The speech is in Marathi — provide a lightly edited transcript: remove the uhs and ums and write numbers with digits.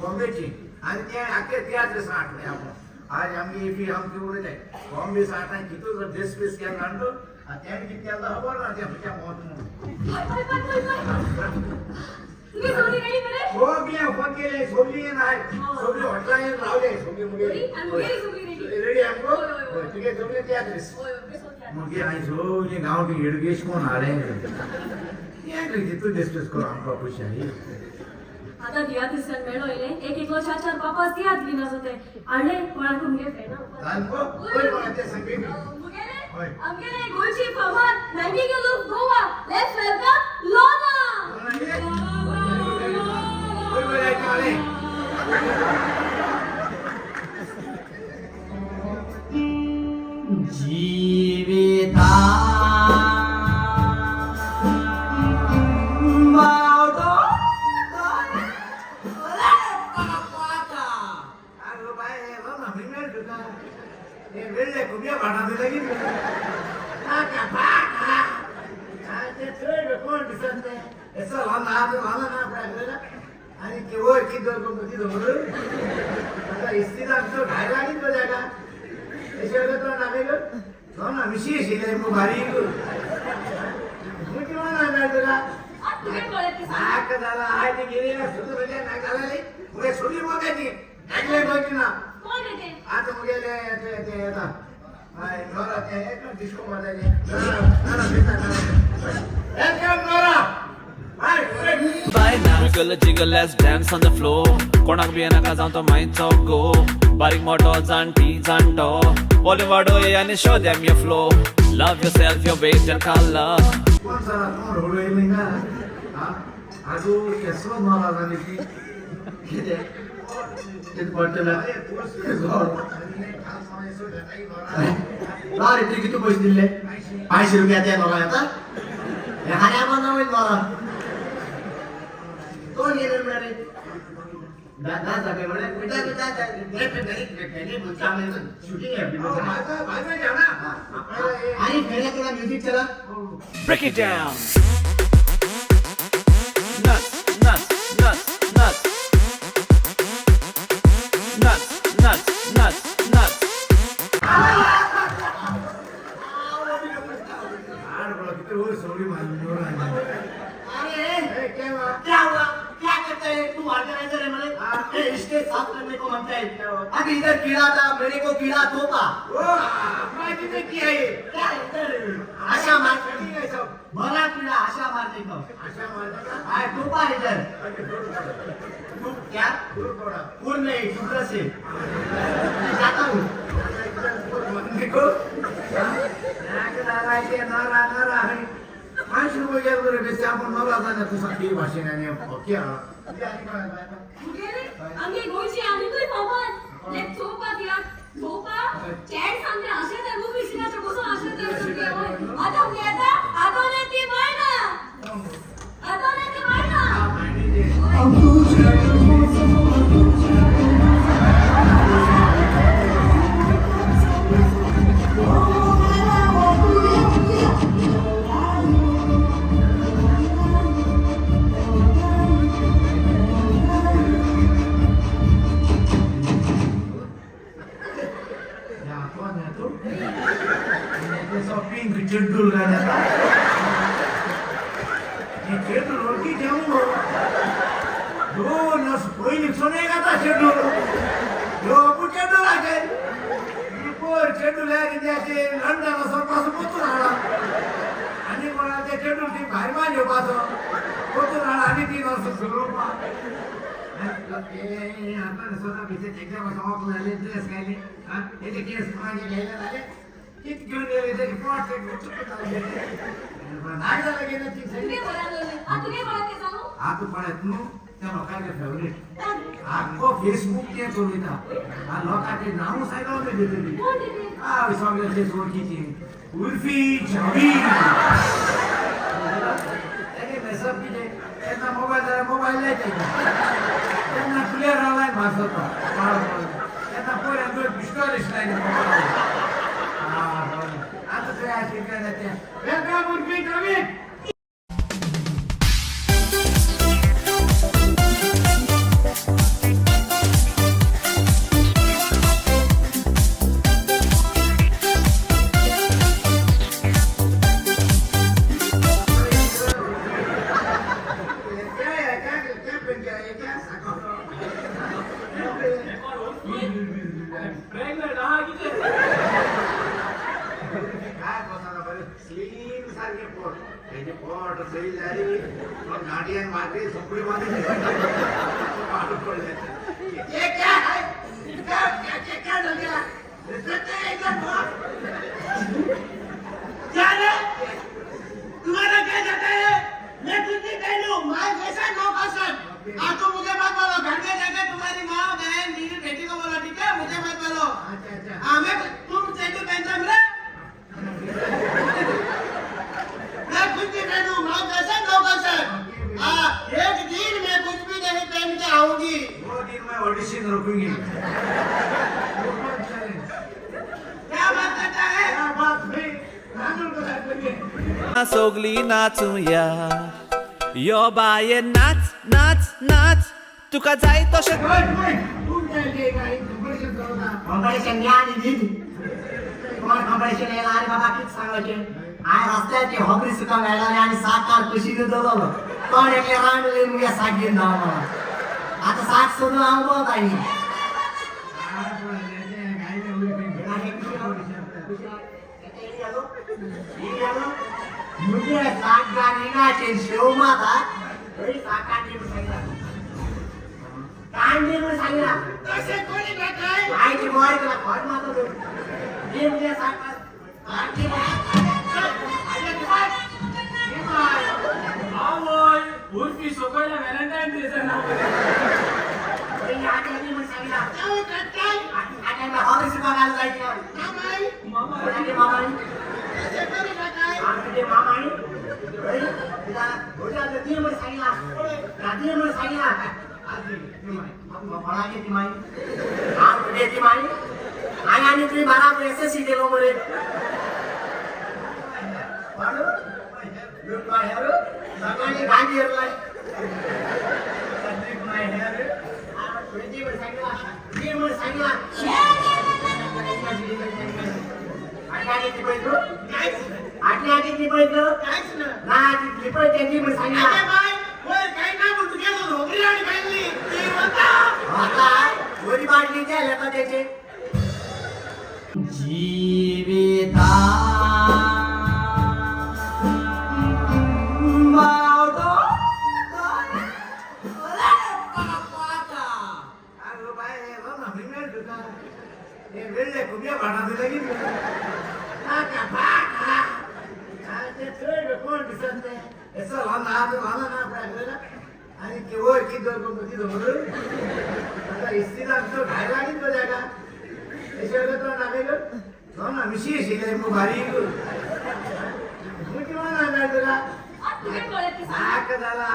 बॉम्बेची आणि ते आखे तियात्र साठ नाही आपण आज आम्ही एपी आमची उडत आहे बॉम्बे साठ आहे किती ड्रेस पेस केला आणतो आणि त्या किती त्याला खबर ना त्या मौत सोबी फोन केले सोबी नाही सोबी हॉटलाईन लावले सोबी मुगे रेडी हमको ठीक है सोबी तियात्र मुगे आई सोबी गांव की हेडगेश कोण आले ये किती डिस्कस करू आमका खुश आहे आता दिया तिसऱ्या मेळो येले एक एकलो चार चार पापास दियात गिनास होते आणले कोणाकडून घे फेना आणको कोण कोणाचे संगे आमगेले गोची पवन नायकी गेलो गोवा लेट्स वेलकम लोना कोण बोलायचे आले जीविता आणि केवळ की दर कोणती दोर आता इस्तीला आमचं ढायला आणि तो जागा त्याच्यावर तो नामेल हो ना विशेष आहे मग भारी मोठी म्हणा नाही तुला नाक झाला आहे ते गेले सुरू म्हणजे नाक झाला मग सोडी मोगायची ऐकले बघी ना आता मग गेले ते आता नोरा ते डिस्को मारायचे Wiggle jiggle, let's dance on the floor. Konak bhi na kazan to mind so go. Barik motos and teens and door. Bollywood oh yeah, and show them your flow. Love yourself, your weight and color. कोण सारा कोण रोड येईल ना हा आजू केसवा मारा झाली की किती ते पडतला बार इतकी किती पैसे दिले 500 रुपये द्या मला आता हे हाया बनवेल मला कोण येणार रे दादा जागे म्हणे बेटा बेटा घरी बुचा में शूटिंग है अभी भाई में जाना आणि फेरे थोड़ा म्यूजिक चला Break it down. Nuts, nuts, nuts, nuts. Nuts, nuts, nuts, nuts. यार बोला कितने वो सोरी मालूम अरे क्या हुआ क्या हुआ क्या करते हैं तू ऑर्गेनाइजर है मैंने स्टेज साफ करने को मांगता है अभी इधर कीड़ा था मेरे को कीड़ा तोता ओ अपना कितने किया ये क्या इधर आशा मार ठीक है सब बड़ा कीड़ा आशा मारने को आशा मारने का आए तोपा इधर तू क्या थोड़ा फूल नहीं शुक्र से जाता हूँ देखो नाक नारा के नारा नारा है 500 रुपये गेलो रे बेस आपण मला जाना तू सांगी भाषेने आणि ओके हा आमगे गोची आम्ही तुई पवन लेट सोपा दिया सोपा चॅट सांगते असे तर मूवी सिनाच्या बसून असे तर आता गेला आता नाही ती बायना आता नाही ती बायना चेडूल गाण्याचा हे चेडूल ओळखी जाऊ दोन पहिली सोने गाता चेडूल जो चेडूल आहे पोर चेडूल आहे त्याचे लंडन सरपासून पोचून आला आणि कोणा ते चेडूल ती बाहेर मागे पाहतो पोचून आला आणि 3 वर्ष सुरू आता स्वतः बिचे एकदम ऑफ झाले ड्रेस घाले हे ते केस मागे घ्यायला झाले किती घेऊन गेले ते पोट एक नाही झालं गेलं ती तुगे बोलालो आ तुगे बोलते सांगू हात पडत नु त्या लोकांचे फेवरेट आखो फेसबुक ते करूता आ लोकांचे नाव सांगावं ते देते आ सगळे ते ओळखीची उर्फी छबी अरे मेसेज किती त्यांना मोबाईल नाही त्यांना क्लिअर आलाय भाषा त्यांना पोरांना पिस्टॉल नाही आता ते अशी करते वेगळा उर्फी छबी प्रेग्नंट हा किती काय पोटाला बरं स्लिम सारखे पोट त्याचे पोट सही झाली मग गाडी आणि मागे झोपडी मध्ये पाडू पडले ये क्या है क्या डल गया रिश्ते एकदम क्या रे तुम्हारा क्या जाता है मैं कुछ नहीं कह लूं मैं कैसा नो पर्सन आप तो मुझे मत बोलो घर में जाकर तुम्हारी माँ बहन मेरी बेटी को बोलो ठीक है मुझे मत बोलो अच्छा हाँ मैं तुम चेक पहनता मेरा मैं कुछ नहीं कह लूं मैं कैसा नो पर्सन हाँ एक दिन मैं कुछ भी नहीं पहन के आऊंगी वो दिन मैं ऑडिशन रुकूंगी क्या बात करता है क्या बात भाई नाचून को करिए सोगली नाचूया यो बाये नाच नाच नाच तुका जाय तशें कॉम्पिटिशन घ्या आणि जीत कोण कॉम्पिटिशन यायला अरे बाबा किती सांगायचे आय रस्त्याचे हॉबरी सुद्धा मेळाले आणि साकार कशी दलवलं कोण एकले रांडले मुगे साथ घेऊन जावा मला आता साथ सोडून अनुभव आहे मुझे साथ गाने ना शेव माता वही साकार ने सांगितला कांडी ने सांगितला कसे कोणी भेटाय आईची बॉडी तुला खॉट मारतो तो ये मुझे साकार कांडी आवय उर्फी सोकायला व्हॅलेंटाईन डेचं नाव ये आधी ने सांगितला काय करताय आता मी हॉबी सुद्धा जायचं मामाई कसे कोणी भेटाय आमचे मामाई तिला होता नदी मध्ये सांगितला नदी मध्ये सांगितला फळाची ती माई आज ती माई आणि तुम्ही बराबर एसएससी केलो मरे लुक माय हेअर सगळ्यांनी गाडी हेरलाय लुक माय हेअर ती मध्ये सांगितला ती मध्ये सांगितला आठी ती पैदो आठी ती पैदो काहीच ना ती पैदो त्यांनी मध्ये सांगितला अरे बाय ओय काही ना बोलतो गेलो नोकरी आणि बांधली ती म्हणता आता गोरी बाटली द्या लेता त्याचे जीविता मावतो अरे बाय हे ना मिनिट होता हे वेळले कुबिया भाडा दिला की का बाका ते थोडे कोण दिसत नाही ऐसा लाना ना आपल्याला आणि ते वर की दोन कोण ती दोन आता इस्तीला तो ढायला की तो जागा ऐसे तो ना बेगो तो ना मिशी शिले मुबारी को मुझे माना ना तेरा तुम्ही कळत झाला